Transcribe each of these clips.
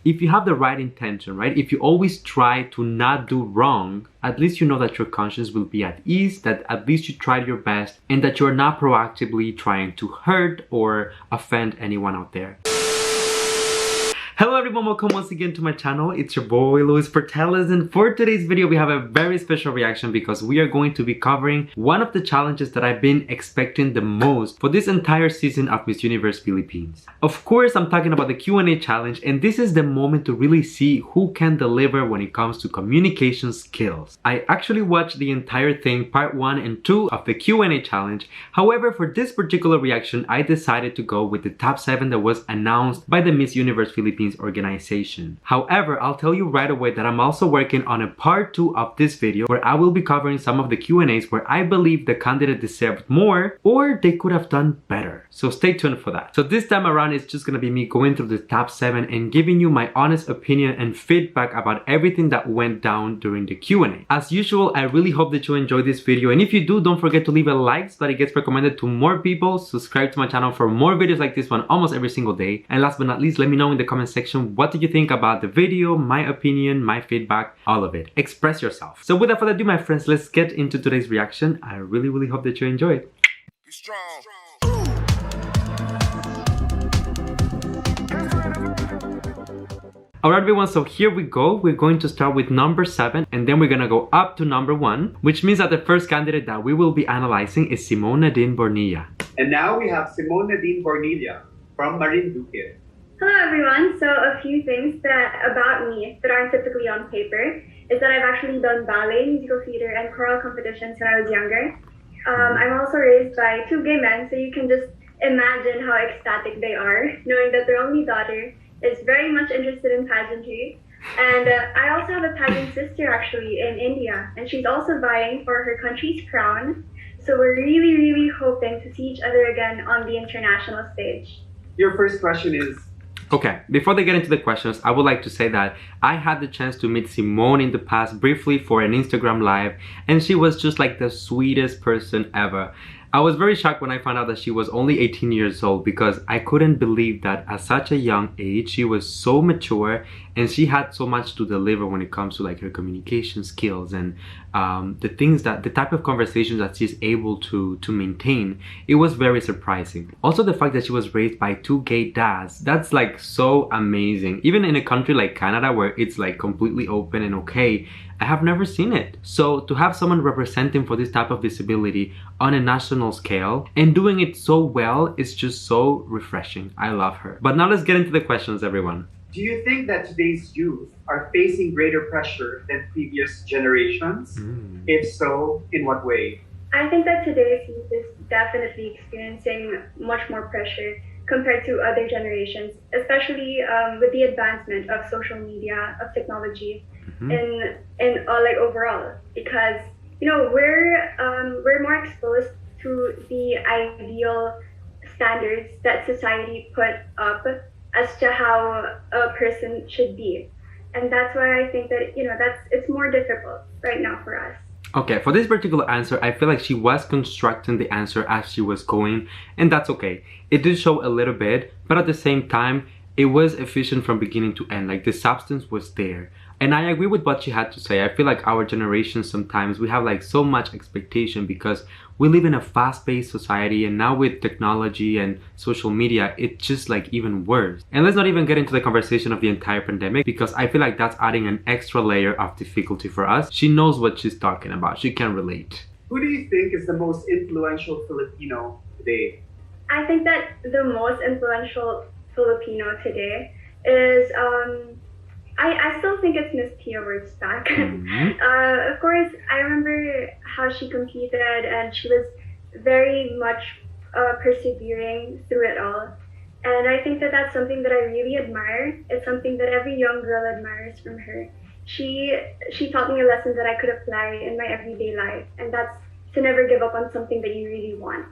if you have the right intention, right? If you always try to not do wrong, at least you know that your conscience will be at ease, that at least you tried your best, and that you're not proactively trying to hurt or offend anyone out there. Hello everyone, welcome once again to my channel. It's your boy Luis Portelles, and for today's video we have a very special reaction because we are going to be covering one of the challenges that I've been expecting the most for this entire season of Miss Universe Philippines. Of course, I'm talking about the Q&A challenge, and this is the moment to really see who can deliver when it comes to communication skills. I actually watched the entire thing, part 1 and 2 of the Q&A challenge. However, for this particular reaction, I decided to go with the top 7 that was announced by the Miss Universe Philippines organization. However, I'll tell you right away that I'm also working on a part 2 of this video where I will be covering some of the Q&As where I believe the candidate deserved more or they could have done better. So stay tuned for that. So this time around it's just gonna be me going through the top 7 and giving you my honest opinion and feedback about everything that went down during the Q&A. As usual, I really hope that you enjoyed this video, and if you do, don't forget to leave a like so that it gets recommended to more people. Subscribe to my channel for more videos like this one almost every single day, and last but not least, let me know in the comment section what did you think about the video, my opinion, my feedback, all of it. Express yourself. So without further ado, my friends, let's get into today's reaction. I really hope that you enjoy it. Be strong. Alright everyone, so here we go. We're going to start with number 7 and then we're gonna go up to number 1, which means that the first candidate that we will be analyzing is Simone Nadine Bornilla. And now we have Simone Nadine Bornilla from Marinduque. Hello everyone, so a few things about me that aren't typically on paper is that I've actually done ballet, musical theater, and choral competitions when I was younger. I'm also raised by 2 gay men, so you can just imagine how ecstatic they are, knowing that their only daughter is very much interested in pageantry. And I also have a pageant sister actually in India, and she's also vying for her country's crown. So we're really hoping to see each other again on the international stage. Your first question is... Okay, before they get into the questions, I would like to say that I had the chance to meet Simone in the past briefly for an Instagram live, and she was just like the sweetest person ever. I was very shocked when I found out that she was only 18 years old because I couldn't believe that at such a young age she was so mature and she had so much to deliver when it comes to like her communication skills and the type of conversations that she's able to maintain. It was very surprising. Also the fact that she was raised by 2 gay dads, that's like so amazing. Even in a country like Canada where it's like completely open and okay, I have never seen it. So to have someone representing for this type of visibility on a national scale and doing it so well is just so refreshing. I love her. But now let's get into the questions, everyone. Do you think that today's youth are facing greater pressure than previous generations? If so, in what way? I think that today's youth is definitely experiencing much more pressure compared to other generations, especially with the advancement of social media, of technology, in like overall, because you know we're more exposed to the ideal standards that society put up as to how a person should be, and that's why I think that it's more difficult right now for us. Okay, for this particular answer, I feel like she was constructing the answer as she was going, and that's okay. It did show a little bit, but at the same time, it was efficient from beginning to end. Like the substance was there. And I agree with what she had to say. I feel like our generation sometimes we have like so much expectation because we live in a fast-paced society, and now with technology and social media, it's just like even worse. And let's not even get into the conversation of the entire pandemic because I feel like that's adding an extra layer of difficulty for us. She knows what she's talking about. She can relate. Who do you think is the most influential Filipino today? I think that the most influential Filipino today is I still think it's Miss Pia Wurtzbach. Of course, I remember how she competed and she was very much persevering through it all. And I think that that's something that I really admire. It's something that every young girl admires from her. She taught me a lesson that I could apply in my everyday life, and that's to never give up on something that you really want.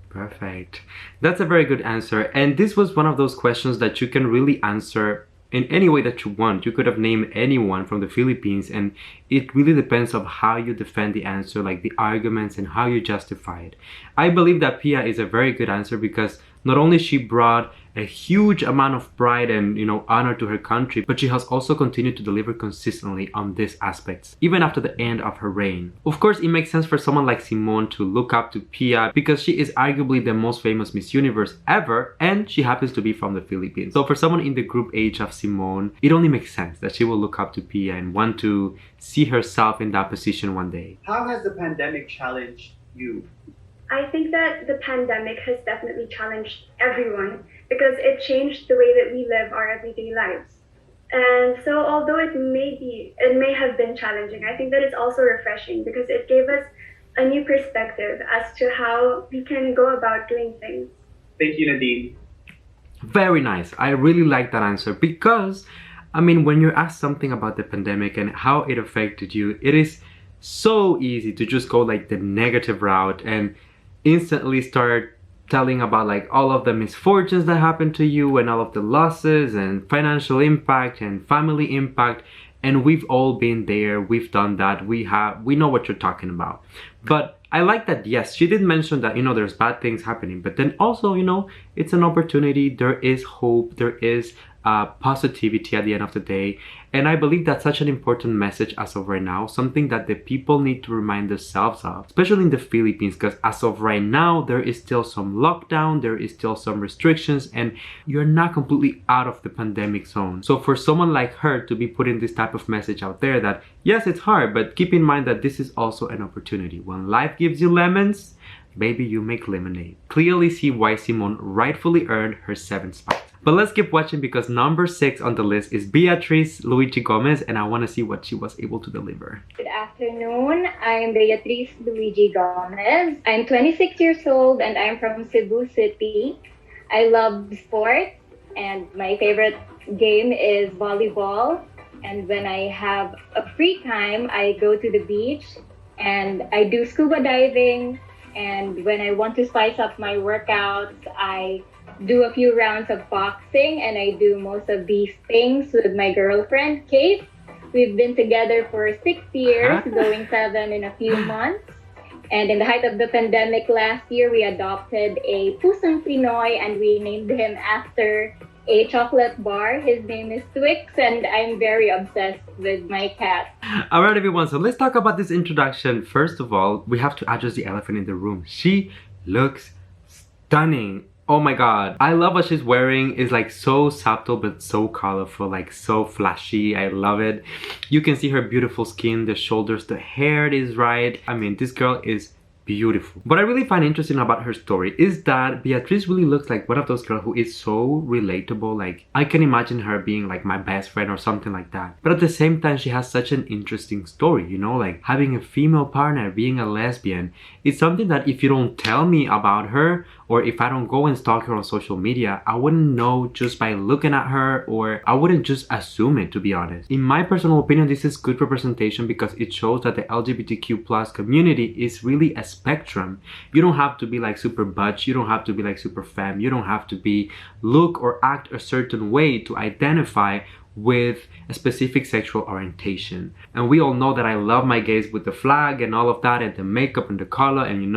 Perfect. That's a very good answer. And this was one of those questions that you can really answer in any way that you want. You could have named anyone from the Philippines, and it really depends on how you defend the answer, like the arguments and how you justify it. I believe that Pia is a very good answer because Not only she brought a huge amount of pride and honor to her country, but she has also continued to deliver consistently on these aspects, even after the end of her reign. Of course, it makes sense for someone like Simone to look up to Pia because she is arguably the most famous Miss Universe ever, and she happens to be from the Philippines. So for someone in the group age of Simone, it only makes sense that she will look up to Pia and want to see herself in that position one day. How has the pandemic challenged you? I think that the pandemic has definitely challenged everyone because it changed the way that we live our everyday lives. And so although it may have been challenging, I think that it's also refreshing because it gave us a new perspective as to how we can go about doing things. Thank you, Nadine. Very nice. I really like that answer because, when you're asked something about the pandemic and how it affected you, it is so easy to just go like the negative route and instantly start telling about like all of the misfortunes that happened to you and all of the losses and financial impact and family impact. And we've all been there, we've done that, we know what you're talking about. But I like that, yes, she did mention that, there's bad things happening, but then also, it's an opportunity, there is hope, there is positivity at the end of the day. And I believe that's such an important message as of right now, something that the people need to remind themselves of, especially in the Philippines, because as of right now, there is still some lockdown, there is still some restrictions, and you're not completely out of the pandemic zone. So for someone like her to be putting this type of message out there that, yes, it's hard, but keep in mind that this is also an opportunity. When life gives you lemons, maybe you make lemonade. Clearly see why Simone rightfully earned her 7th spot. But let's keep watching because number 6 on the list is Beatrice Luigi Gomez, and I want to see what she was able to deliver. Good afternoon. I'm Beatrice Luigi Gomez. I'm 26 years old and I'm from Cebu City. I love sports and my favorite game is volleyball. And when I have a free time, I go to the beach and I do scuba diving. And when I want to spice up my workouts, I do a few rounds of boxing, and I do most of these things with my girlfriend, Kate. We've been together for 6 years, going 7 in a few months. And in the height of the pandemic last year, we adopted a Pusang Pinoy, and we named him after a chocolate bar. His name is Twix, and I'm very obsessed with my cat. Alright everyone, so let's talk about this introduction. First of all, we have to address the elephant in the room. She looks stunning. Oh my god, I love what she's wearing. It's like so subtle but so colorful, like so flashy. I love it. You can see her beautiful skin, the shoulders, the hair is right. This girl is beautiful. What I really find interesting about her story is that Beatrice really looks like one of those girls who is so relatable. Like, I can imagine her being like my best friend or something like that. But at the same time, she has such an interesting story, like having a female partner, being a lesbian. It's something that if you don't tell me about her, or if I don't go and stalk her on social media, I wouldn't know just by looking at her, or I wouldn't just assume it, to be honest. In my personal opinion, this is good representation because it shows that the LGBTQ+ community is really a spectrum. You don't have to be like super butch, you don't have to be like super femme, you don't have to look or act a certain way to identify with a specific sexual orientation. And we all know that I love my gays with the flag and all of that, and the makeup and the color and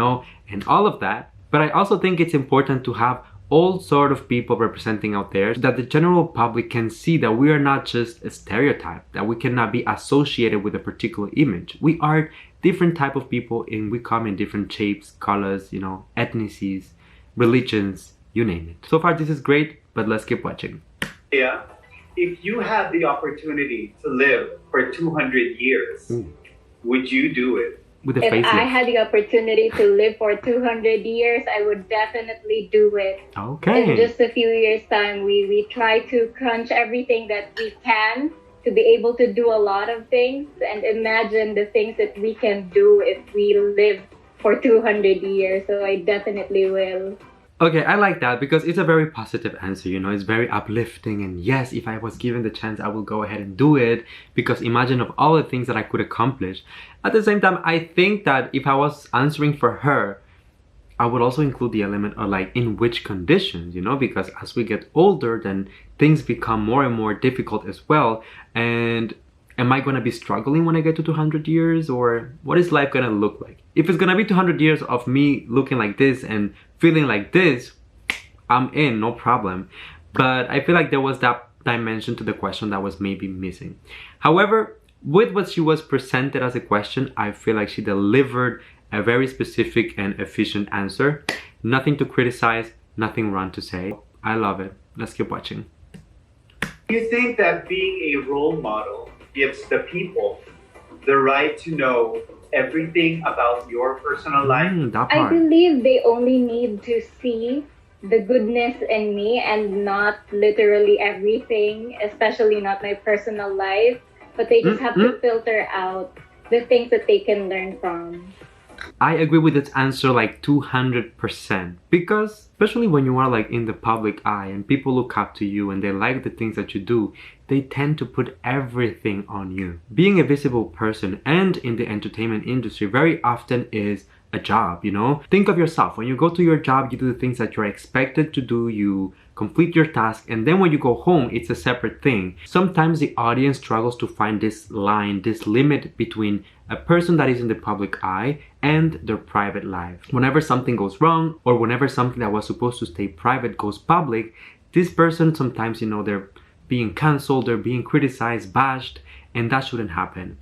and all of that. But I also think it's important to have all sort of people representing out there so that the general public can see that we are not just a stereotype, that we cannot be associated with a particular image. We are different type of people and we come in different shapes, colors, ethnicities, religions, you name it. So far this is great, but let's keep watching. Yeah, if you had the opportunity to live for 200 years, would you do it? With a If facelift. I had the opportunity to live for 200 years, I would definitely do it. Okay. In just a few years' time, we try to crunch everything that we can to be able to do a lot of things, and imagine the things that we can do if we live for 200 years. So I definitely will. Okay, I like that because it's a very positive answer, it's very uplifting, and yes, if I was given the chance, I will go ahead and do it because imagine of all the things that I could accomplish. At the same time, I think that if I was answering for her, I would also include the element of like in which conditions, because as we get older, then things become more and more difficult as well. And am I going to be struggling when I get to 200 years, or what is life going to look like? If it's going to be 200 years of me looking like this and feeling like this, I'm in, no problem. But I feel like there was that dimension to the question that was maybe missing. However, with what she was presented as a question, I feel like she delivered a very specific and efficient answer. Nothing to criticize, nothing wrong to say. I love it. Let's keep watching. Do you think that being a role model gives the people the right to know everything about your personal life? That I part. believe they only need to see the goodness in me and not literally everything, especially not my personal life. But they just have to filter out the things that they can learn from. I agree with this answer like 200%, because especially when you are like in the public eye and people look up to you and they like the things that you do, they tend to put everything on you. Being a visible person and in the entertainment industry very often is a job, you know? Think of yourself. When you go to your job, you do the things that you're expected to do, you complete your task, and then when you go home, it's a separate thing. Sometimes the audience struggles to find this line, this limit between a person that is in the public eye and their private life. Whenever something goes wrong, or whenever something that was supposed to stay private goes public, this person sometimes, you know, they're being cancelled, they're being criticized, bashed, and that shouldn't happen.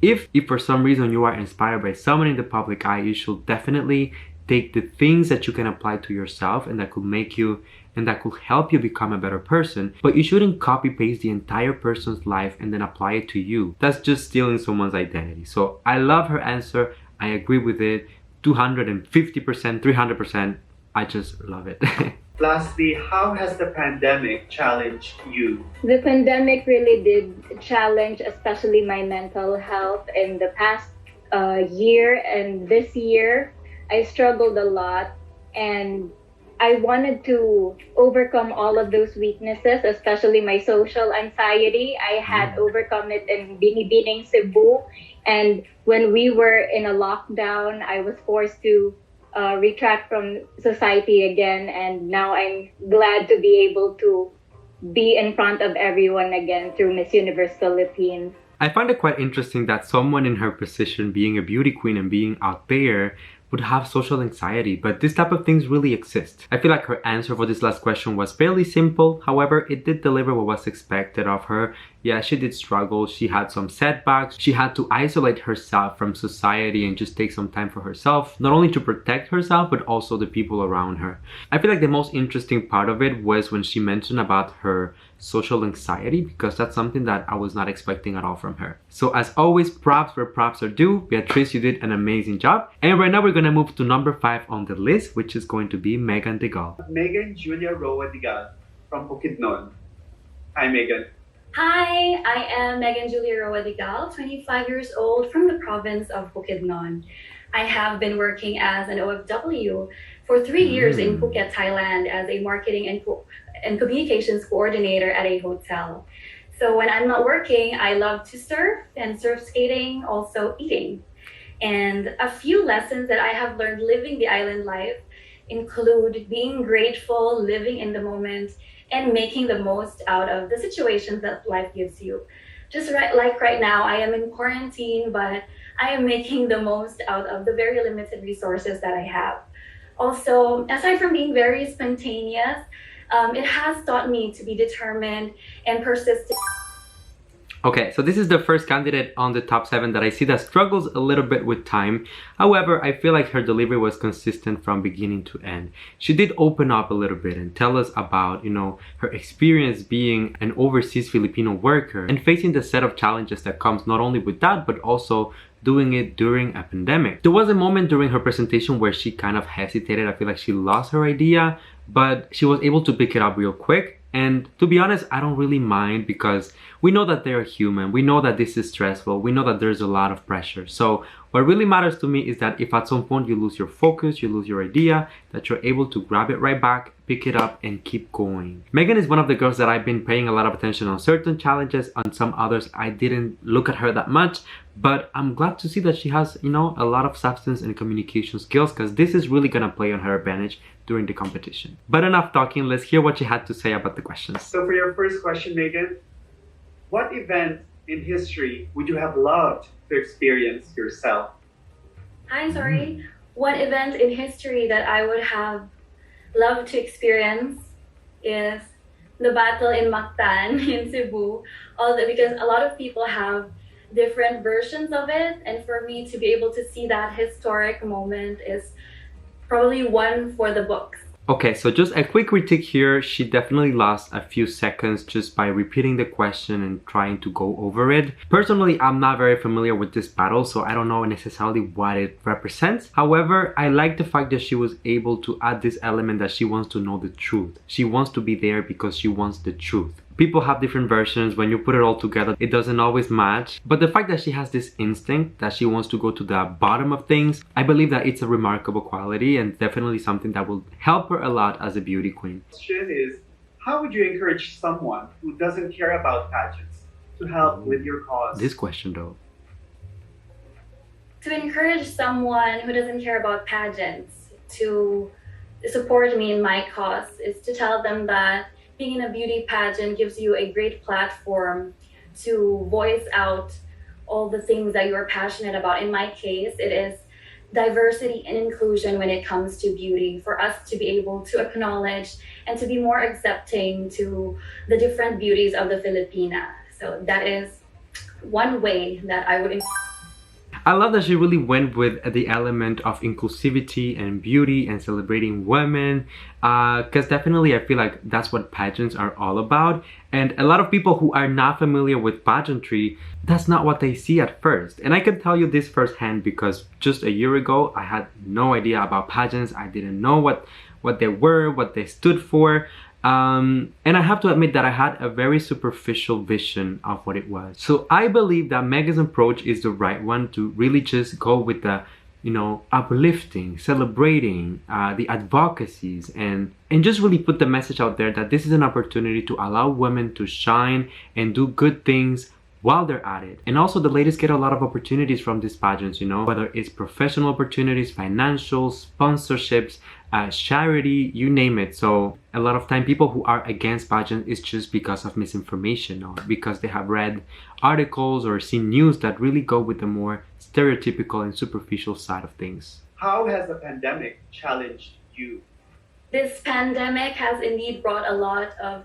If for some reason you are inspired by someone in the public eye, you should definitely take the things that you can apply to yourself and that could make you and that could help you become a better person, but you shouldn't copy paste the entire person's life and then apply it to you. That's just stealing someone's identity. So I love her answer. I agree with it 250%, 300%. I just love it. Lastly, how has the pandemic challenged you? The pandemic really did challenge, especially my mental health in the past year and this year. I struggled a lot and I wanted to overcome all of those weaknesses, especially my social anxiety. I had overcome it in Binibining, Cebu. And when we were in a lockdown, I was forced to retract from society again. And now I'm glad to be able to be in front of everyone again through Miss Universe Philippines. I find it quite interesting that someone in her position, being a beauty queen and being out there, would have social anxiety, but this type of things really exist. I feel like her answer for this last question was fairly simple. However, it did deliver what was expected of her. Yeah, she did struggle. She had some setbacks. She had to isolate herself from society and just take some time for herself, not only to protect herself, but also the people around her. I feel like the most interesting part of it was when she mentioned about her social anxiety, because that's something that I was not expecting at all from her. So as always, props where props are due. Beatrice, you did an amazing job. And right now we're gonna move to number 5 on the list, which is going to be Megan Digal. Megan Julia Roa Digal from Bukidnon. Hi, Megan. Hi, I am Megan Julia Roa Digal, 25 years old from the province of Bukidnon. I have been working as an OFW for 3 years in Phuket, Thailand as a marketing and communications coordinator at a hotel. So when I'm not working, I love to surf and surf skating, also eating. And a few lessons that I have learned living the island life include being grateful, living in the moment, and making the most out of the situations that life gives you. Just like right now, I am in quarantine, but I am making the most out of the very limited resources that I have. Also, aside from being very spontaneous, it has taught me to be determined and persistent. Okay, so this is the first candidate on the top 7 that I see that struggles a little bit with time. However, I feel like her delivery was consistent from beginning to end. She did open up a little bit and tell us about, you know, her experience being an overseas Filipino worker and facing the set of challenges that comes not only with that, but also doing it during a pandemic. There was a moment during her presentation where she kind of hesitated. I feel like she lost her idea, but she was able to pick it up real quick. And to be honest, I don't really mind because we know that they're human. We know that this is stressful. We know that there's a lot of pressure. So what really matters to me is that if at some point you lose your focus, you lose your idea, that you're able to grab it right back, pick it up, and keep going. Megan is one of the girls that I've been paying a lot of attention on certain challenges. On some others, I didn't look at her that much. But I'm glad to see that she has, you know, a lot of substance and communication skills, because this is really gonna play on her advantage during the competition. But enough talking, let's hear what she had to say about the questions. So for your first question, Megan, what event in history would you have loved to experience yourself? One event in history that I would have love to experience is the battle in Mactan in Cebu. Because a lot of people have different versions of it, and for me to be able to see that historic moment is probably one for the books. Okay, so just a quick critique here. She definitely lost a few seconds just by repeating the question and trying to go over it. Personally, I'm not very familiar with this battle, so I don't know necessarily what it represents. However, I like the fact that she was able to add this element that she wants to know the truth. She wants to be there because she wants the truth. People have different versions. When you put it all together, it doesn't always match. But the fact that she has this instinct that she wants to go to the bottom of things, I believe that it's a remarkable quality and definitely something that will help her a lot as a beauty queen. The question is, how would you encourage someone who doesn't care about pageants to help with your cause? This question though. To encourage someone who doesn't care about pageants to support me in my cause is to tell them that being in a beauty pageant gives you a great platform to voice out all the things that you're passionate about. In my case, it is diversity and inclusion when it comes to beauty, for us to be able to acknowledge and to be more accepting to the different beauties of the Filipina. So that is one way that I would. I love that she really went with the element of inclusivity and beauty and celebrating women, because definitely I feel like that's what pageants are all about. And a lot of people who are not familiar with pageantry, that's not what they see at first. And I can tell you this firsthand because just a year ago, I had no idea about pageants. I didn't know what they were, what they stood for. And I have to admit that I had a very superficial vision of what it was. So I believe that Megan's approach is the right one to really just go with the, uplifting, celebrating, the advocacies, and just really put the message out there that this is an opportunity to allow women to shine and do good things while they're at it. And also the ladies get a lot of opportunities from these pageants, whether it's professional opportunities, financial, sponsorships, charity, you name it. So a lot of time people who are against pageants is just because of misinformation or because they have read articles or seen news that really go with the more stereotypical and superficial side of things. How has the pandemic challenged you? This pandemic has indeed brought a lot of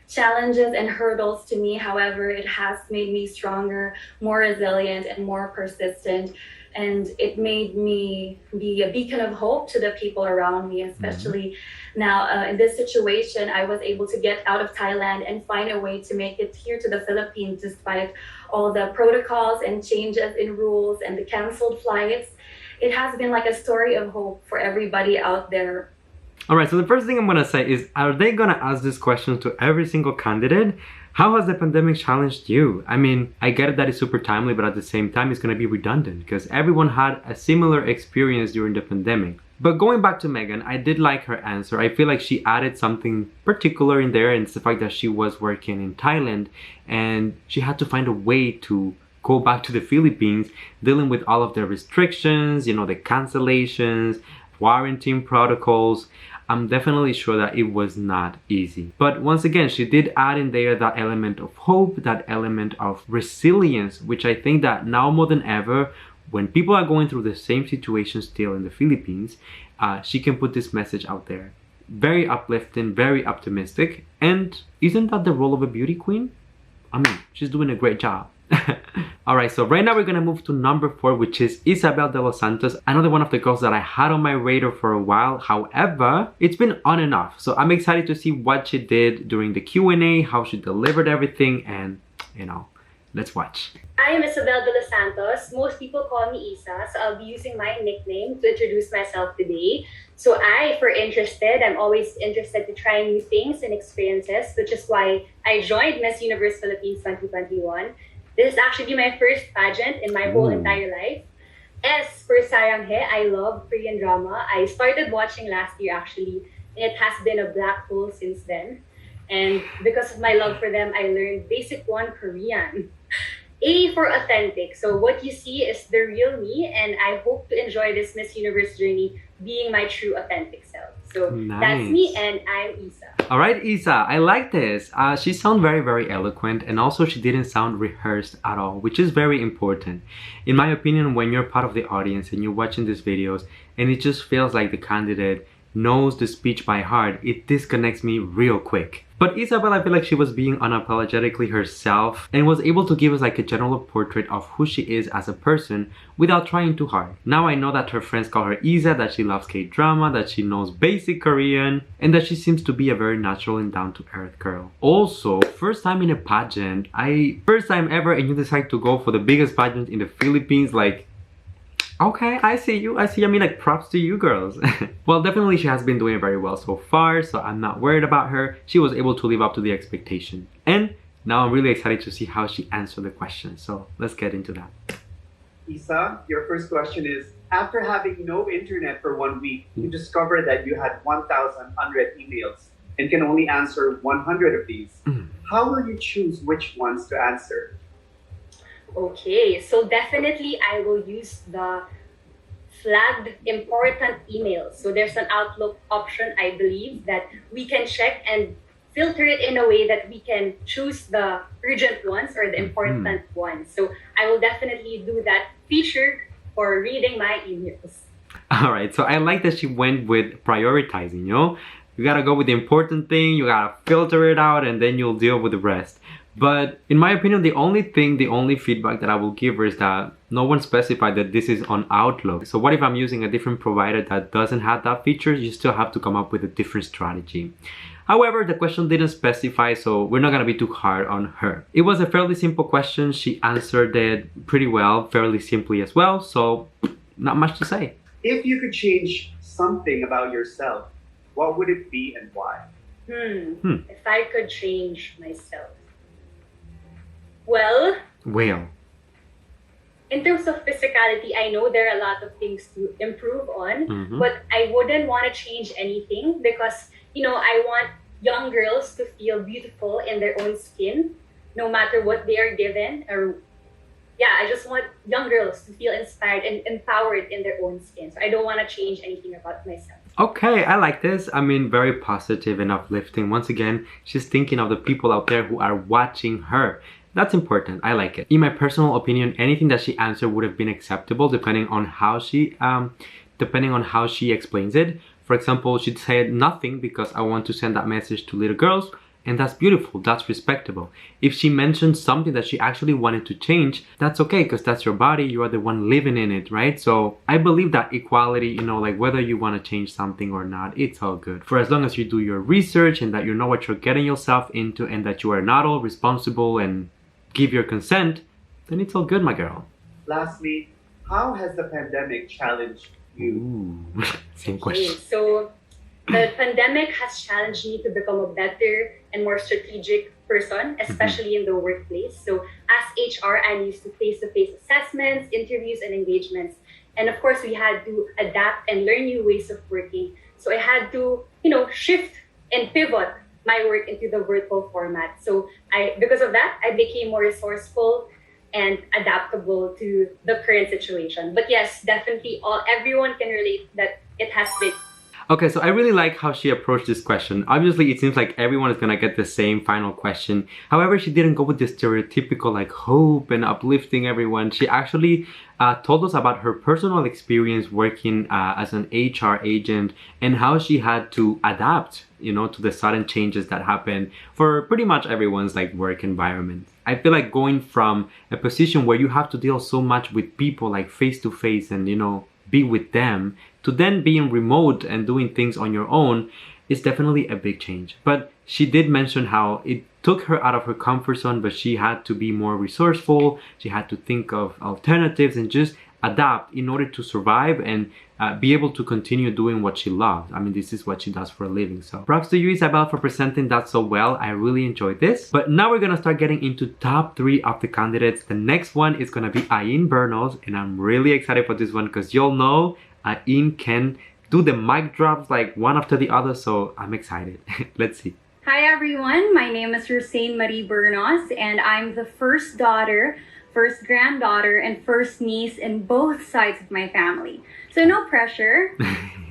challenges and hurdles to me. However, it has made me stronger, more resilient, and more persistent. And it made me be a beacon of hope to the people around me, especially now in this situation. I was able to get out of Thailand and find a way to make it here to the Philippines despite all the protocols and changes in rules and the canceled flights. It has been like a story of hope for everybody out there. Alright, so the first thing I'm gonna say is, are they gonna ask this question to every single candidate? How has the pandemic challenged you? I mean, I get it that it's super timely, but at the same time, it's gonna be redundant because everyone had a similar experience during the pandemic. But going back to Megan, I did like her answer. I feel like she added something particular in there, and it's the fact that she was working in Thailand and she had to find a way to go back to the Philippines, dealing with all of the restrictions, the cancellations, quarantine protocols. I'm definitely sure that it was not easy. But once again, she did add in there that element of hope, that element of resilience, which I think that now more than ever, when people are going through the same situation still in the Philippines, she can put this message out there. Very uplifting, very optimistic. And isn't that the role of a beauty queen? I mean, she's doing a great job. Alright, so right now we're gonna move to number 4, which is Isabelle de los Santos, another one of the girls that I had on my radar for a while. However, it's been on and off, so I'm excited to see what she did during the Q&A, how she delivered everything, and let's watch. I am Isabelle de los Santos. Most people call me Isa, so I'll be using my nickname to introduce myself today. So I'm always interested to try new things and experiences, which is why I joined Miss Universe Philippines 2021. This is actually my first pageant in my whole entire life. S for Sarang He, I love Korean drama. I started watching last year actually, and it has been a black hole since then. And because of my love for them, I learned Basic 1 Korean. A for authentic. So what you see is the real me, and I hope to enjoy this Miss Universe journey being my true authentic self. So That's me, and I'm Isa. Alright, Isa, I like this. She sounded very, very eloquent, and also she didn't sound rehearsed at all, which is very important. In my opinion, when you're part of the audience and you're watching these videos and it just feels like the candidate knows the speech by heart, it disconnects me real quick. But Isabelle, I feel like she was being unapologetically herself and was able to give us like a general portrait of who she is as a person without trying too hard. Now I know that her friends call her Isa, that she loves K-drama, that she knows basic Korean, and that she seems to be a very natural and down-to-earth girl. Also, first time in a pageant, first time ever, and you decide to go for the biggest pageant in the Philippines, like, okay, I see you. I mean, like, props to you girls. Well, definitely she has been doing very well so far, so I'm not worried about her. She was able to live up to the expectation. And now I'm really excited to see how she answered the question. So let's get into that. Isa, your first question is, after having no internet for 1 week, you discovered that you had 1,000 unread emails and can only answer 100 of these. How will you choose which ones to answer? Okay, so definitely I will use the flagged important emails. So there's an Outlook option, I believe, that we can check and filter it in a way that we can choose the urgent ones or the important ones. So I will definitely do that feature for reading my emails. All right, so I like that she went with prioritizing, you know? You gotta go with the important thing, you gotta filter it out, and then you'll deal with the rest. But in my opinion, the only feedback that I will give her is that no one specified that this is on Outlook. So what if I'm using a different provider that doesn't have that feature? You still have to come up with a different strategy. However, the question didn't specify, so we're not gonna be too hard on her. It was a fairly simple question. She answered it pretty well, fairly simply as well, so not much to say. If you could change something about yourself, what would it be and why? If I could change myself. Well, in terms of physicality, I know there are a lot of things to improve on, but I wouldn't want to change anything because, you know, I want young girls to feel beautiful in their own skin, no matter what they are given. I just want young girls to feel inspired and empowered in their own skin. So I don't want to change anything about myself. Okay, I like this. I mean, very positive and uplifting. Once again, she's thinking of the people out there who are watching her. That's important. I like it. In my personal opinion, anything that she answered would have been acceptable depending on how she explains it. For example, she said nothing because I want to send that message to little girls, and that's beautiful. That's respectable. If she mentioned something that she actually wanted to change, that's okay because that's your body. You are the one living in it, right? So I believe that equality, you know, like whether you want to change something or not, it's all good. For as long as you do your research and that you know what you're getting yourself into and that you are not all responsible and give your consent, then it's all good, my girl. Lastly, how has the pandemic challenged you? Same question. So the pandemic has challenged me to become a better and more strategic person, especially in the workplace. So as HR, I'm used to face-to-face assessments, interviews, and engagements. And of course, we had to adapt and learn new ways of working. So I had to, shift and pivot my work into the virtual format. So because of that, I became more resourceful and adaptable to the current situation. But yes, definitely everyone can relate that it has been. Okay, so I really like how she approached this question. Obviously, it seems like everyone is gonna get the same final question. However, she didn't go with the stereotypical like hope and uplifting everyone. She actually told us about her personal experience working as an HR agent and how she had to adapt, to the sudden changes that happen for pretty much everyone's like work environment. I feel like going from a position where you have to deal so much with people like face to face and be with them to then being remote and doing things on your own is definitely a big change. But she did mention how it took her out of her comfort zone, but she had to be more resourceful. She had to think of alternatives and just adapt in order to survive and be able to continue doing what she loves. I mean, this is what she does for a living. So props to you, Isabelle, for presenting that so well. I really enjoyed this. But now we're gonna start getting into top 3 of the candidates. The next one is gonna be Bernos, and I'm really excited for this one because you'll know Ain can do the mic drops like one after the other, so I'm excited. Let's see. Hi everyone, my name is Rousanne Bernos, and I'm the first daughter, first granddaughter, and first niece in both sides of my family. So no pressure.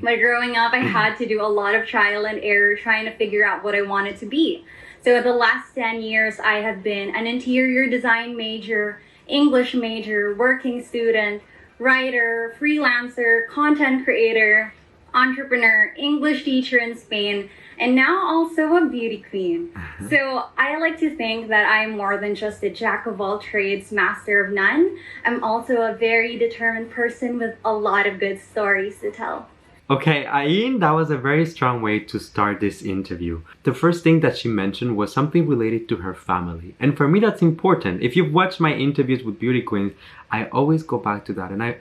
But growing up, I had to do a lot of trial and error trying to figure out what I wanted to be. So the last 10 years, I have been an interior design major, English major, working student, writer, freelancer, content creator, entrepreneur, English teacher in Spain, and now also a beauty queen. So I like to think that I'm more than just a jack of all trades, master of none. I'm also a very determined person with a lot of good stories to tell. Okay, Ayin, that was a very strong way to start this interview. The first thing that she mentioned was something related to her family. And for me, that's important. If you've watched my interviews with beauty queens, I always go back to that. And I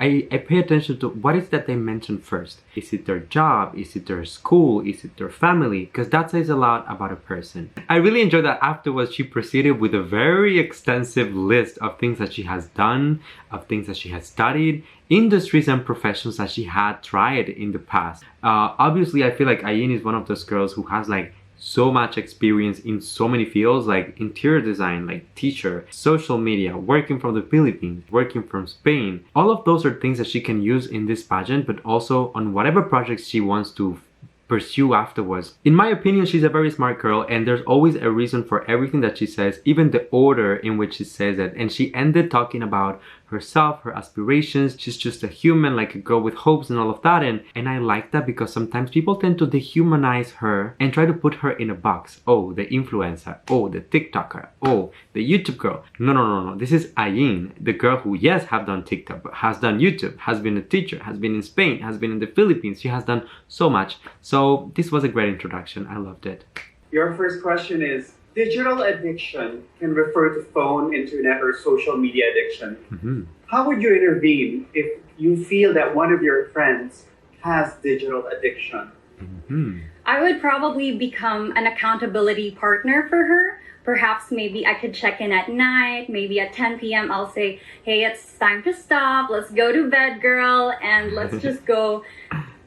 pay attention to what is that they mention first. Is it their job? Is it their school? Is it their family? Because that says a lot about a person. I really enjoyed that afterwards she proceeded with a very extensive list of things that she has done, of things that she has studied, industries and professions that she had tried in the past. Obviously, I feel like Ayin is one of those girls who has like so much experience in so many fields, like interior design, like teacher, social media, working from the Philippines, working from Spain. All of those are things that she can use in this pageant, but also on whatever projects she wants to pursue afterwards. In my opinion, she's a very smart girl, and there's always a reason for everything that she says, even the order in which she says it. And she ended talking about herself, her aspirations. She's just a human, like a girl with hopes and all of that. And I like that because sometimes people tend to dehumanize her and try to put her in a box. Oh, the influencer. Oh, the TikToker. Oh, the YouTube girl. No. This is Ayin, the girl who, yes, have done TikTok, but has done YouTube, has been a teacher, has been in Spain, has been in the Philippines. She has done so much. So this was a great introduction. I loved it. Your first question is, digital addiction can refer to phone, internet, or social media addiction. Mm-hmm. How would you intervene if you feel that one of your friends has digital addiction? Mm-hmm. I would probably become an accountability partner for her. Perhaps maybe I could check in at night, maybe at 10 p.m. I'll say, hey, it's time to stop. Let's go to bed, girl. And let's just go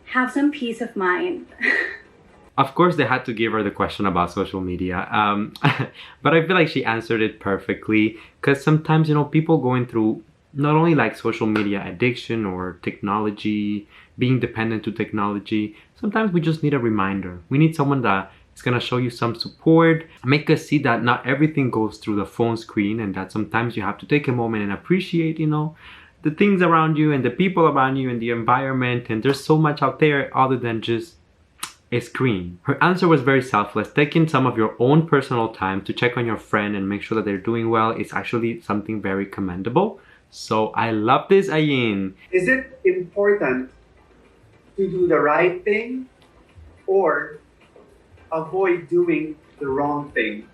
have some peace of mind. Of course, they had to give her the question about social media, but I feel like she answered it perfectly, because sometimes, you know, people going through not only like social media addiction or technology, being dependent to technology, sometimes we just need a reminder. We need someone that is going to show you some support, make us see that not everything goes through the phone screen, and that sometimes you have to take a moment and appreciate, you know, the things around you and the people around you and the environment. And there's so much out there other than just a screen. Her answer was very selfless. Taking some of your own personal time to check on your friend and make sure that they're doing well is actually something very commendable. So I love this, Ayin. Is it important to do the right thing or avoid doing the wrong thing?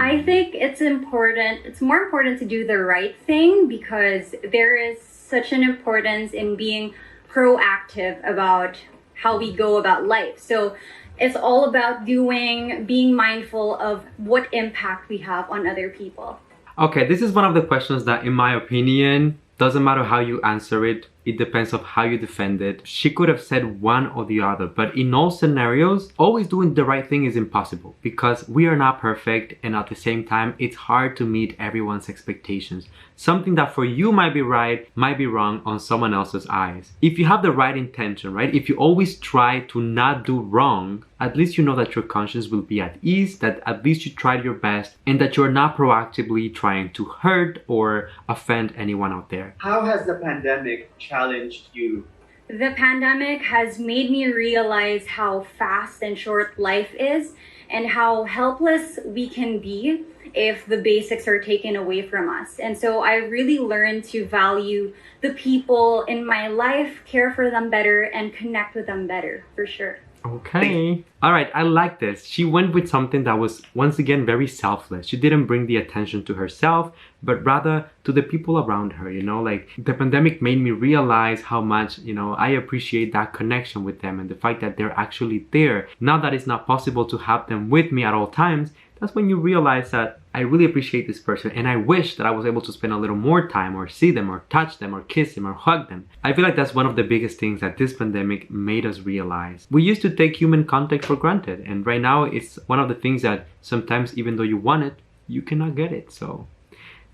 I think it's important. It's more important to do the right thing, because there is such an importance in being proactive about how we go about life. So it's all about being mindful of what impact we have on other people. Okay, this is one of the questions that, in my opinion, doesn't matter how you answer it, it depends on how you defend it. She could have said one or the other, but in all scenarios, always doing the right thing is impossible, because we are not perfect, and at the same time, it's hard to meet everyone's expectations. Something that for you might be right, might be wrong on someone else's eyes. If you have the right intention, right? If you always try to not do wrong, at least you know that your conscience will be at ease, that at least you tried your best, and that you're not proactively trying to hurt or offend anyone out there. How has the pandemic challenged you? The pandemic has made me realize how fast and short life is, and how helpless we can be if the basics are taken away from us. And so I really learned to value the people in my life, care for them better, and connect with them better, for sure. Okay. All right, I like this. She went with something that was, once again, very selfless. She didn't bring the attention to herself, but rather to the people around her, you know? Like, the pandemic made me realize how much, you know, I appreciate that connection with them and the fact that they're actually there. Now that it's not possible to have them with me at all times, that's when you realize that I really appreciate this person, and I wish that I was able to spend a little more time or see them or touch them or kiss them or hug them. I feel like that's one of the biggest things that this pandemic made us realize. We used to take human contact for granted, and right now it's one of the things that sometimes, even though you want it, you cannot get it. So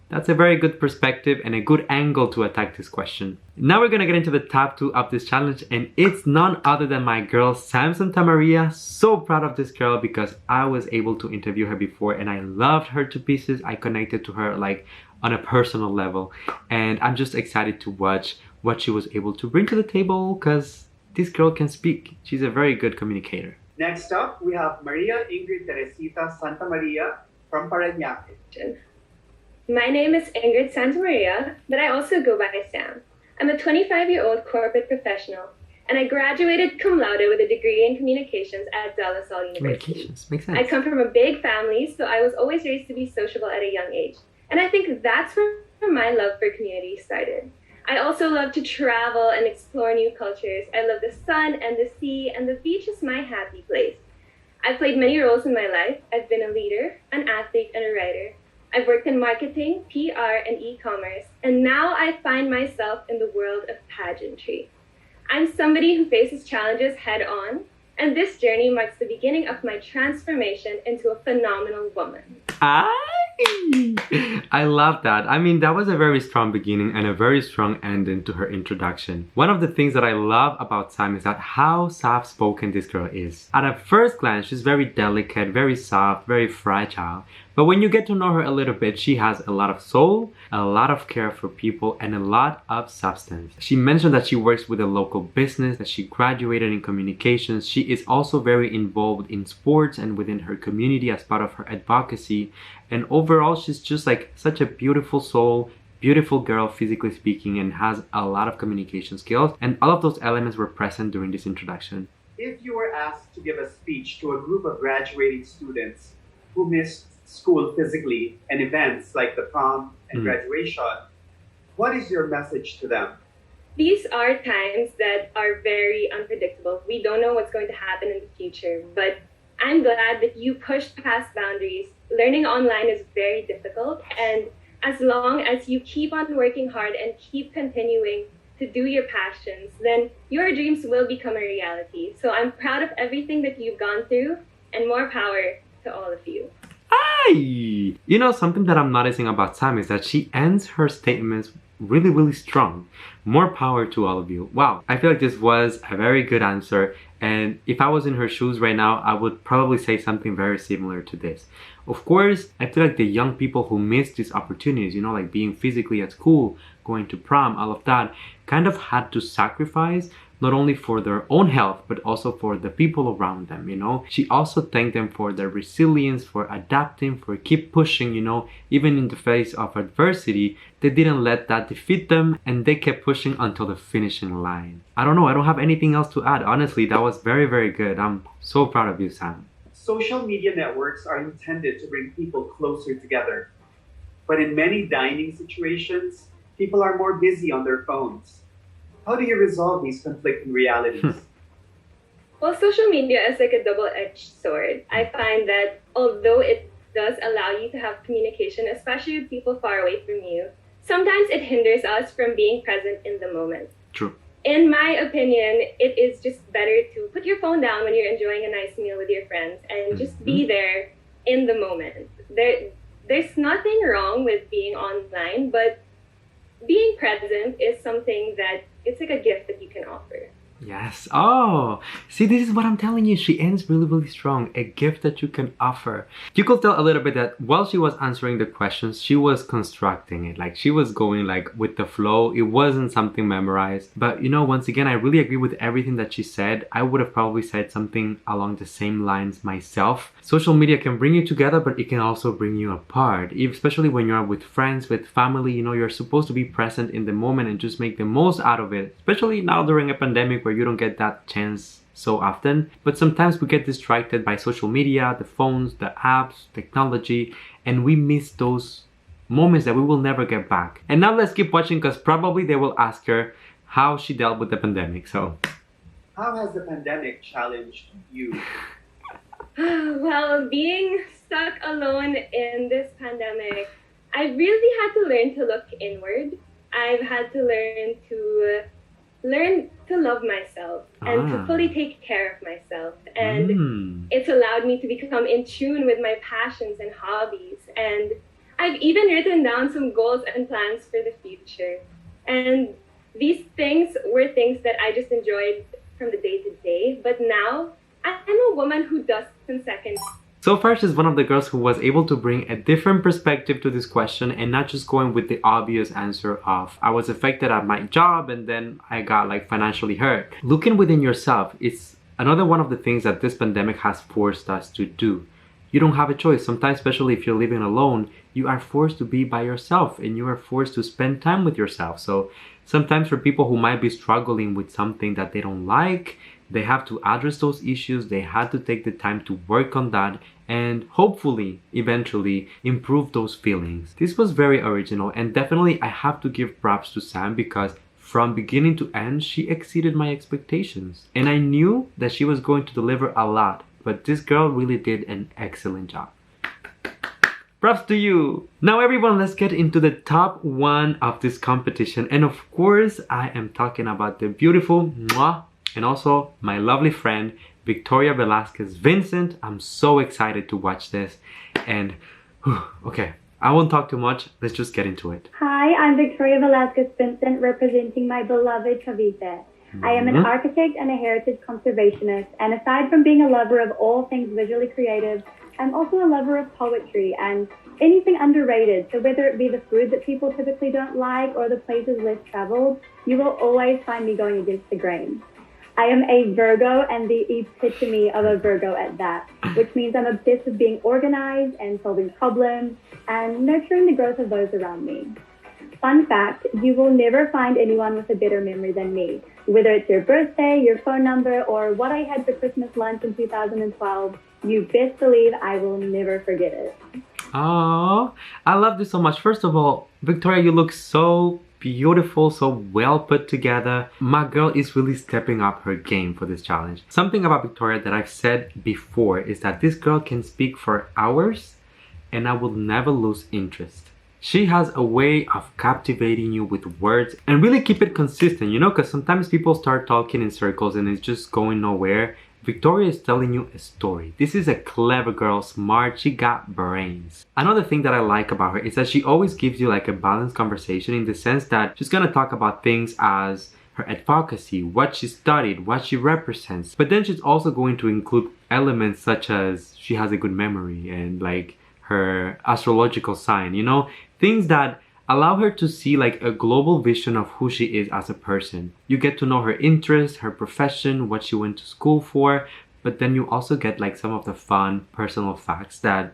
that's a very good perspective and a good angle to attack this question. Now we're gonna get into the top 2 of this challenge, and it's none other than my girl Santamaria. So proud of this girl because I was able to interview her before and I loved her to pieces. I connected to her like on a personal level, and I'm just excited to watch what she was able to bring to the table, because this girl can speak. She's a very good communicator. Next up, we have Maria Ingrid Teresita Santamaria from Parañaque. My name is Ingrid Santamaria, but I also go by Sam. I'm a 25-year-old corporate professional, and I graduated cum laude with a degree in communications at De La Salle University. Communications, makes sense. I come from a big family, so I was always raised to be sociable at a young age. And I think that's where my love for community started. I also love to travel and explore new cultures. I love the sun and the sea, and the beach is my happy place. I've played many roles in my life. I've been a leader, an athlete, and a writer. I've worked in marketing, PR, and e-commerce, and now I find myself in the world of pageantry. I'm somebody who faces challenges head-on, and this journey marks the beginning of my transformation into a phenomenal woman. I love that. I mean, that was a very strong beginning and a very strong ending to her introduction. One of the things that I love about Sam is that how soft-spoken this girl is. At a first glance, she's very delicate, very soft, very fragile. But when you get to know her a little bit, she has a lot of soul, a lot of care for people, and a lot of substance. She mentioned that she works with a local business, that she graduated in communications. She is also very involved in sports and within her community as part of her advocacy. And overall, she's just like such a beautiful soul, beautiful girl physically speaking, and has a lot of communication skills. And all of those elements were present during this introduction. If you were asked to give a speech to a group of graduating students who missed school physically and events like the prom and graduation, what is your message to them? These are times that are very unpredictable. We don't know what's going to happen in the future, but I'm glad that you pushed past boundaries. Learning online is very difficult, and as long as you keep on working hard and keep continuing to do your passions, then your dreams will become a reality. So I'm proud of everything that you've gone through, and more power to all of you. Aye! You know, something that I'm noticing about Sam is that she ends her statements really strong. More power to all of you. Wow, I feel like this was a very good answer, and if I was in her shoes right now, I would probably say something very similar to this. Of course, I feel like the young people who miss these opportunities, you know, like being physically at school, going to prom, all of that, kind of had to sacrifice not only for their own health, but also for the people around them, you know. She also thanked them for their resilience, for adapting, for keep pushing, you know, even in the face of adversity, they didn't let that defeat them, and they kept pushing until the finishing line. I don't know, I don't have anything else to add. Honestly, that was very good. I'm so proud of you, Sam. Social media networks are intended to bring people closer together. But in many dining situations, people are more busy on their phones. How do you resolve these conflicting realities? Well, social media is like a double-edged sword. I find that although it does allow you to have communication, especially with people far away from you, sometimes it hinders us from being present in the moment. True. In my opinion, it is just better to put your phone down when you're enjoying a nice meal with your friends and just be there in the moment. There's nothing wrong with being online, but being present is something that it's like a gift that you can offer. Yes. Oh, see, this is what I'm telling you. She ends really strong. A gift that you can offer. You could tell a little bit that while she was answering the questions, she was constructing it. Like, she was going like with the flow. It wasn't something memorized. But you know, once again, I really agree with everything that she said. I would have probably said something along the same lines myself. Social media can bring you together, but it can also bring you apart. Especially when you're with friends, with family, you know, you're supposed to be present in the moment and just make the most out of it. Especially now during a pandemic where you don't get that chance so often. But sometimes we get distracted by social media, the phones, the apps, technology, and we miss those moments that we will never get back. And now let's keep watching, because probably they will ask her how she dealt with the pandemic. So how has the pandemic challenged you? Well, being stuck alone in this pandemic, I really had to learn to look inward. I've had to learn to love myself and to fully take care of myself. And it's allowed me to become in tune with my passions and hobbies. And I've even written down some goals and plans for the future. And these things were things that I just enjoyed from the day to day. But now I'm a woman who does in seconds So far, she's one of the girls who was able to bring a different perspective to this question and not just going with the obvious answer of I was affected at my job and then I got like financially hurt. Looking within yourself is another one of the things that this pandemic has forced us to do. You don't have a choice. Sometimes, especially if you're living alone, you are forced to be by yourself and you are forced to spend time with yourself. So sometimes for people who might be struggling with something that they don't like, they have to address those issues. They had to take the time to work on that and hopefully eventually improve those feelings. This was very original, and definitely I have to give props to Sam because from beginning to end, she exceeded my expectations. And I knew that she was going to deliver a lot, but this girl really did an excellent job. Props to you! Now everyone, let's get into the top one of this competition. And of course, I am talking about the beautiful and also my lovely friend, Victoria Velasquez Vincent. I'm so excited to watch this. And okay, I won't talk too much. Let's just get into it. Hi, I'm Victoria Velasquez Vincent, representing my beloved Cavite. I am an architect and a heritage conservationist, and aside from being a lover of all things visually creative, I'm also a lover of poetry and anything underrated. So whether it be the food that people typically don't like or the places less traveled, you will always find me going against the grain. I am a Virgo, and the epitome of a Virgo at that, which means I'm obsessed with being organized and solving problems and nurturing the growth of those around me. Fun fact, you will never find anyone with a better memory than me. Whether it's your birthday, your phone number, or what I had for Christmas lunch in 2012, you best believe I will never forget it. Oh, I love this so much. First of all, Victoria, you look so beautiful, so well put together. My girl is really stepping up her game for this challenge. Something about Victoria that I've said before is that this girl can speak for hours and I will never lose interest. She has a way of captivating you with words and really keep it consistent, you know, because sometimes people start talking in circles and it's just going nowhere. Victoria is telling you a story. This is a clever girl, smart, she got brains. Another thing that I like about her is that she always gives you like a balanced conversation in the sense that she's gonna talk about things as her advocacy, what she studied, what she represents. But then she's also going to include elements such as she has a good memory and like her astrological sign, you know, things that allow her to see like a global vision of who she is as a person. You get to know her interests, her profession, what she went to school for, but then you also get like some of the fun personal facts that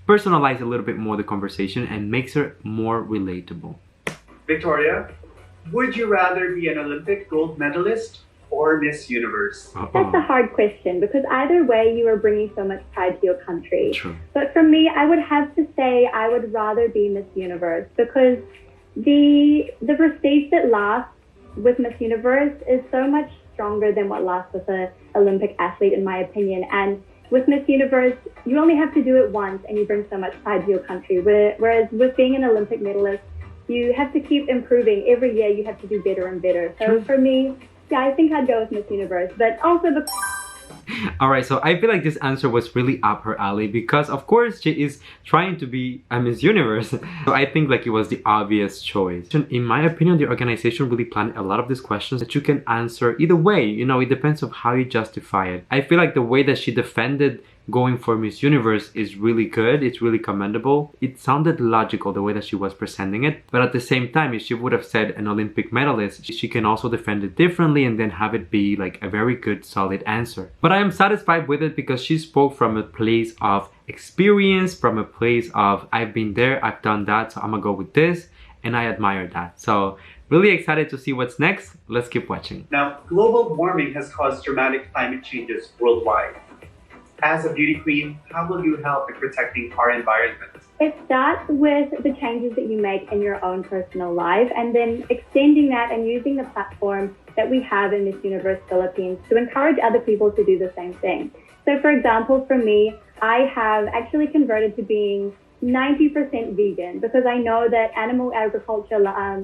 personalize a little bit more the conversation and makes her more relatable. Victoria, would you rather be an Olympic gold medalist or Miss Universe? That's a hard question because either way you are bringing so much pride to your country. True. But for me, I would have to say I would rather be Miss Universe because the prestige that lasts with Miss Universe is so much stronger than what lasts with an Olympic athlete, in my opinion. And with Miss Universe, you only have to do it once and you bring so much pride to your country. Whereas with being an Olympic medalist, you have to keep improving. Every year you have to do better and better. So for me, yeah, I think I'd go with Miss Universe, but also the... Alright, so I feel like this answer was really up her alley because of course she is trying to be a Miss Universe. So I think like it was the obvious choice. In my opinion, the organization really planned a lot of these questions that you can answer either way. You know, it depends on how you justify it. I feel like the way that she defended going for Miss Universe is really good. It's really commendable. It sounded logical the way that she was presenting it, but at the same time, if she would have said an Olympic medalist, she can also defend it differently and then have it be like a very good solid answer. But I am satisfied with it because she spoke from a place of experience, from a place of I've been there, I've done that, so I'm gonna go with this, and I admire that. So really excited to see what's next. Let's keep watching. Now, global warming has caused dramatic climate changes worldwide. As a beauty queen, how will you help in protecting our environment? It starts with the changes that you make in your own personal life and then extending that and using the platform that we have in Miss Universe Philippines to encourage other people to do the same thing. So for example, for me, I have actually converted to being 90% vegan because I know that animal agriculture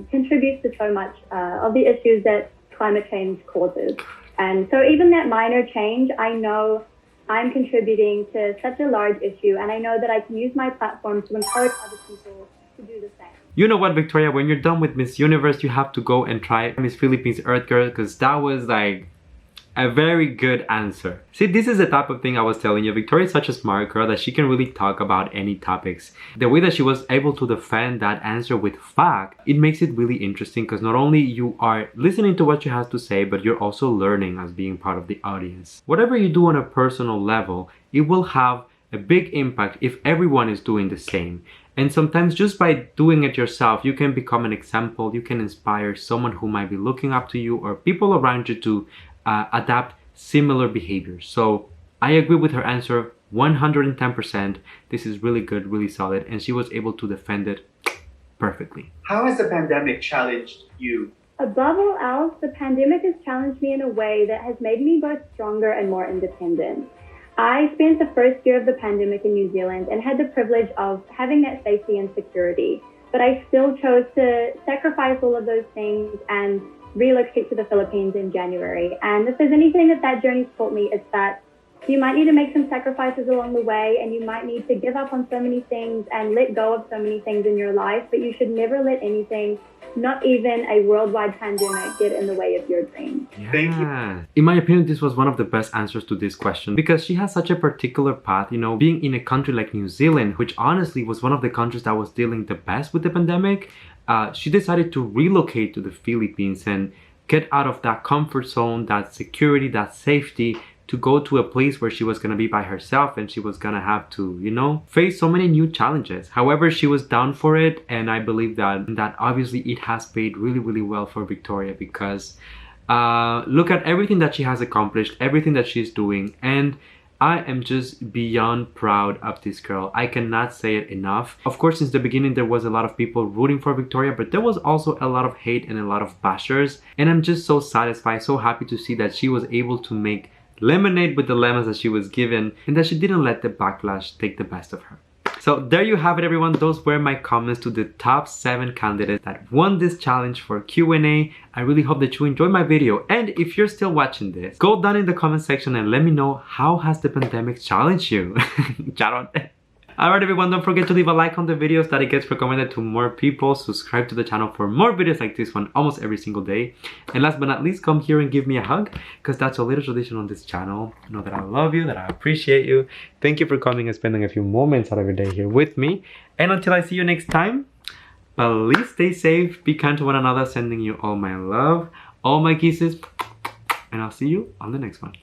contributes to so much of the issues that climate change causes. And so even that minor change, I know I'm contributing to such a large issue, and I know that I can use my platform to encourage other people to do the same. You know what, Victoria, when you're done with Miss Universe, you have to go and try Miss Philippines Earth Girl because that was like A very good answer. See, this is the type of thing I was telling you. Victoria is such a smart girl that she can really talk about any topics. The way that she was able to defend that answer with fact, it makes it really interesting because not only you are listening to what she has to say, but you're also learning as being part of the audience. Whatever you do on a personal level, it will have a big impact if everyone is doing the same. And sometimes just by doing it yourself, you can become an example, you can inspire someone who might be looking up to you or people around you to adapt similar behaviors. So I agree with her answer 110%. This is really good, really solid, and she was able to defend it perfectly. How has the pandemic challenged you? Above all else, the pandemic has challenged me in a way that has made me both stronger and more independent. I spent the first year of the pandemic in New Zealand and had the privilege of having that safety and security, but I still chose to sacrifice all of those things and relocate to the Philippines in January. And if there's anything that journey's taught me, it's that you might need to make some sacrifices along the way, and you might need to give up on so many things and let go of so many things in your life, but you should never let anything, not even a worldwide pandemic, get in the way of your dreams. Yeah. Thank you. In my opinion, this was one of the best answers to this question because she has such a particular path, you know, being in a country like New Zealand, which honestly was one of the countries that was dealing the best with the pandemic. She decided to relocate to the Philippines and get out of that comfort zone, that security, that safety, to go to a place where she was going to be by herself and she was going to have to, you know, face so many new challenges. However, she was down for it, and I believe that obviously it has paid really, really well for Victoria because look at everything that she has accomplished, everything that she's doing, and I am just beyond proud of this girl. I cannot say it enough. Of course, since the beginning, there was a lot of people rooting for Victoria, but there was also a lot of hate and a lot of bashers. And I'm just so satisfied, so happy to see that she was able to make lemonade with the lemons that she was given and that she didn't let the backlash take the best of her. So there you have it, everyone. Those were my comments to the top 7 candidates that won this challenge for Q&A. I really hope that you enjoyed my video, and if you're still watching this, go down in the comment section and let me know how has the pandemic challenged you. Charot. Alright everyone, don't forget to leave a like on the videos that it gets recommended to more people. Subscribe to the channel for more videos like this one almost every single day. And last but not least, come here and give me a hug, because that's a little tradition on this channel. Know that I love you, that I appreciate you. Thank you for coming and spending a few moments out of your day here with me. And until I see you next time, please stay safe, be kind to one another, sending you all my love, all my kisses, and I'll see you on the next one.